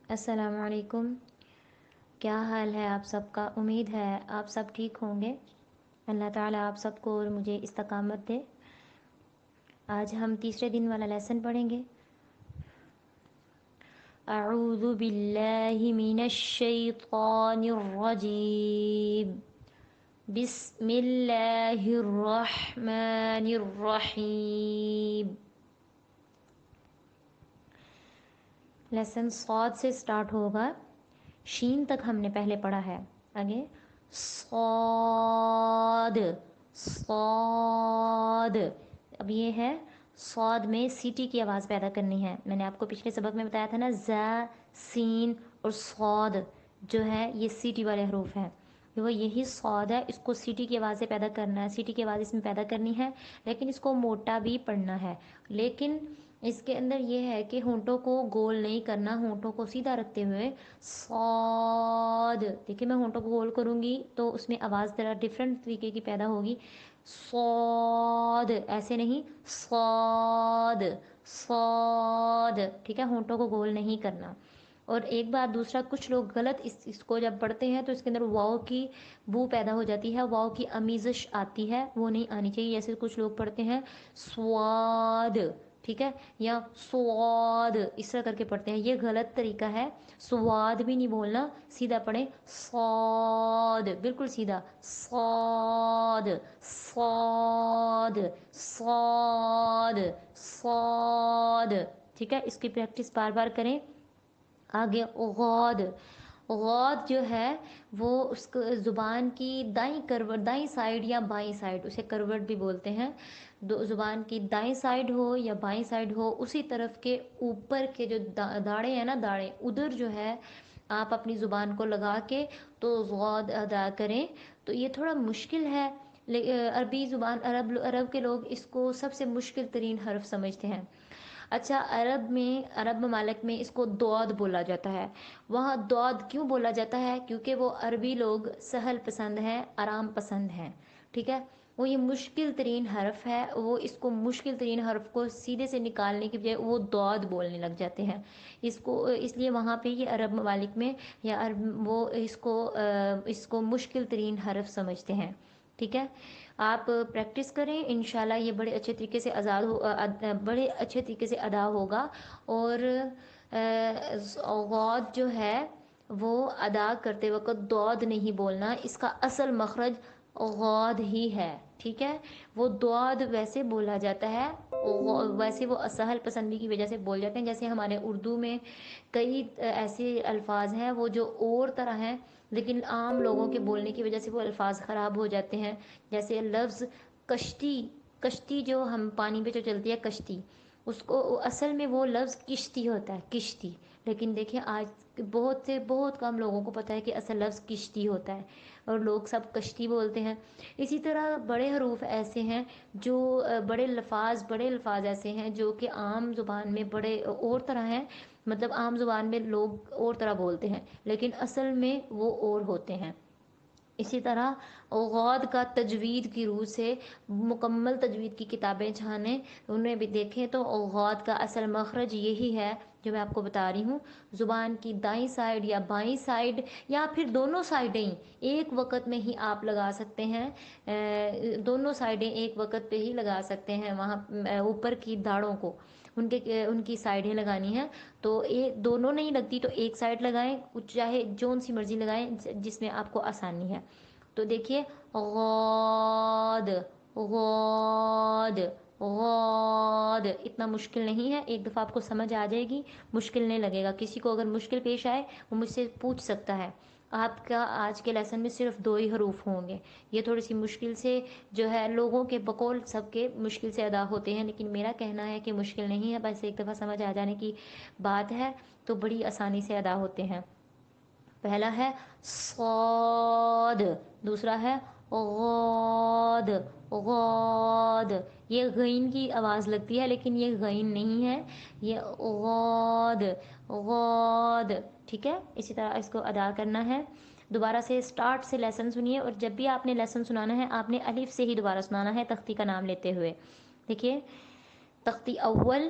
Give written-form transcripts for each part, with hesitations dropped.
السلام علیکم. کیا حال ہے آپ سب کا؟ امید ہے آپ سب ٹھیک ہوں گے. اللہ تعالیٰ آپ سب کو اور مجھے استقامت دے. آج ہم تیسرے دن والا لیسن پڑھیں گے. اعوذ باللہ من الشیطان الرجیم. بسم اللہ الرحمن الرحیم. لیسن صاد سے سٹارٹ ہوگا. شین تک ہم نے پہلے پڑھا ہے. آگے صاد صاد. اب یہ ہے صاد میں سیٹی کی آواز پیدا کرنی ہے. میں نے آپ کو پچھلے سبق میں بتایا تھا نا، زا سین اور صاد جو ہے یہ سیٹی والے حروف ہیں. وہ یہی صاد ہے، اس کو سیٹی کی آواز سے پیدا کرنا ہے، سیٹی کی آواز اس میں پیدا کرنی ہے، لیکن اس کو موٹا بھی پڑھنا ہے. لیکن اس کے اندر یہ ہے کہ ہونٹوں کو گول نہیں کرنا، ہونٹوں کو سیدھا رکھتے ہوئے صاد. دیکھیں میں ہونٹوں کو گول کروں گی تو اس میں آواز ذرا ڈفرینٹ طریقے کی پیدا ہوگی. صاد ایسے نہیں، صاد صاد. ٹھیک ہے، ہونٹوں کو گول نہیں کرنا. اور ایک بات دوسرا، کچھ لوگ غلط اس کو جب پڑھتے ہیں تو اس کے اندر واو کی بو پیدا ہو جاتی ہے، واو کی امیزش آتی ہے، وہ نہیں آنی چاہیے. جیسے کچھ لوگ پڑھتے ہیں سواد، ٹھیک ہے، یا سواد اس طرح کر کے پڑھتے ہیں، یہ غلط طریقہ ہے. سواد بھی نہیں بولنا، سیدھا پڑھیں صاد، بالکل سیدھا صاد صاد صاد صاد. ٹھیک ہے، اس کی پریکٹس بار بار کریں. آگے غاد. غاد جو ہے وہ اس کو زبان کی دائیں کروٹ، دائیں سائڈ یا بائیں سائڈ، اسے کروٹ بھی بولتے ہیں. زبان کی دائیں سائڈ ہو یا بائیں سائڈ ہو، اسی طرف کے اوپر کے جو داڑے ہیں نا، داڑے ادھر جو ہے آپ اپنی زبان کو لگا کے تو غاد ادا کریں. تو یہ تھوڑا مشکل ہے، عربی زبان عرب کے لوگ اس کو سب سے مشکل ترین حرف سمجھتے ہیں. اچھا، عرب ممالک میں اس کو دعاد بولا جاتا ہے. وہاں دعاد کیوں بولا جاتا ہے؟ کیونکہ وہ عربی لوگ سہل پسند ہیں، آرام پسند ہیں. ٹھیک ہے، وہ یہ مشکل ترین حرف ہے، وہ اس کو مشکل ترین حرف کو سیدھے سے نکالنے کی بجائے وہ دعاد بولنے لگ جاتے ہیں. اس لیے وہاں پہ یہ عرب ممالک میں یا وہ اس کو مشکل ترین حرف سمجھتے ہیں. ٹھیک ہے، آپ پریکٹس کریں، انشاءاللہ یہ بڑے اچھے طریقے سے بڑے اچھے طریقے سے ادا ہوگا. اور غاد جو ہے وہ ادا کرتے وقت دعاد نہیں بولنا، اس کا اصل مخرج غاد ہی ہے. ٹھیک ہے، وہ دعاد ویسے بولا جاتا ہے، ویسے وہ سہل پسندی کی وجہ سے بول جاتے ہیں. جیسے ہمارے اردو میں کئی ایسے الفاظ ہیں وہ جو اور طرح ہیں، لیکن عام لوگوں کے بولنے کی وجہ سے وہ الفاظ خراب ہو جاتے ہیں. جیسے لفظ کشتی، کشتی جو ہم پانی پہ جو چلتی ہے کشتی، اس کو اصل میں وہ لفظ کشتی ہوتا ہے، کشتی. لیکن دیکھیں آج بہت کم لوگوں کو پتہ ہے کہ اصل لفظ کشتی ہوتا ہے، اور لوگ سب کشتی بولتے ہیں. اسی طرح بڑے حروف ایسے ہیں جو بڑے الفاظ ایسے ہیں جو کہ عام زبان میں بڑے اور طرح ہیں، مطلب عام زبان میں لوگ اور طرح بولتے ہیں، لیکن اصل میں وہ اور ہوتے ہیں. اسی طرح غاد کا تجوید کی روح سے مکمل تجوید کی کتابیں چھانے، انہیں بھی دیکھیں تو غاد کا اصل مخرج یہی ہے جو میں آپ کو بتا رہی ہوں. زبان کی دائیں سائڈ یا بائیں سائڈ یا پھر دونوں سائڈیں ایک وقت میں ہی آپ لگا سکتے ہیں، دونوں سائڈیں ایک وقت پہ ہی لگا سکتے ہیں. وہاں اوپر کی داڑھوں کو ان کی سائڈیں لگانی ہیں. تو دونوں نہیں لگتی تو ایک سائڈ لگائیں، چاہے جون سی مرضی لگائیں جس میں آپ کو آسانی ہے. تو دیکھیے غاد غاد غاد، اتنا مشکل نہیں ہے، ایک دفعہ آپ کو سمجھ آ جائے گی، مشکل نہیں لگے گا. کسی کو اگر مشکل پیش آئے وہ مجھ سے پوچھ سکتا ہے. آپ کا آج کے لیسن میں صرف 2 ہی حروف ہوں گے، یہ تھوڑی سی مشکل سے جو ہے لوگوں کے بقول سب کے مشکل سے ادا ہوتے ہیں، لیکن میرا کہنا ہے کہ مشکل نہیں ہے، بس ایک دفعہ سمجھ آ جانے کی بات ہے تو بڑی آسانی سے ادا ہوتے ہیں. پہلا ہے صاد، دوسرا ہے غاد غاد. یہ غین کی آواز لگتی ہے لیکن یہ غین نہیں ہے، یہ غاد غاد. ٹھیک ہے، اسی طرح اس کو ادا کرنا ہے. دوبارہ سے سٹارٹ سے لیسن سنیے، اور جب بھی آپ نے لیسن سنانا ہے آپ نے الف سے ہی دوبارہ سنانا ہے، تختی کا نام لیتے ہوئے. دیکھیے، تختی اول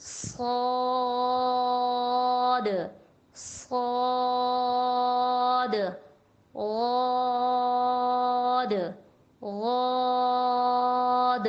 صاد، صاد، غاد، غاد،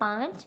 5।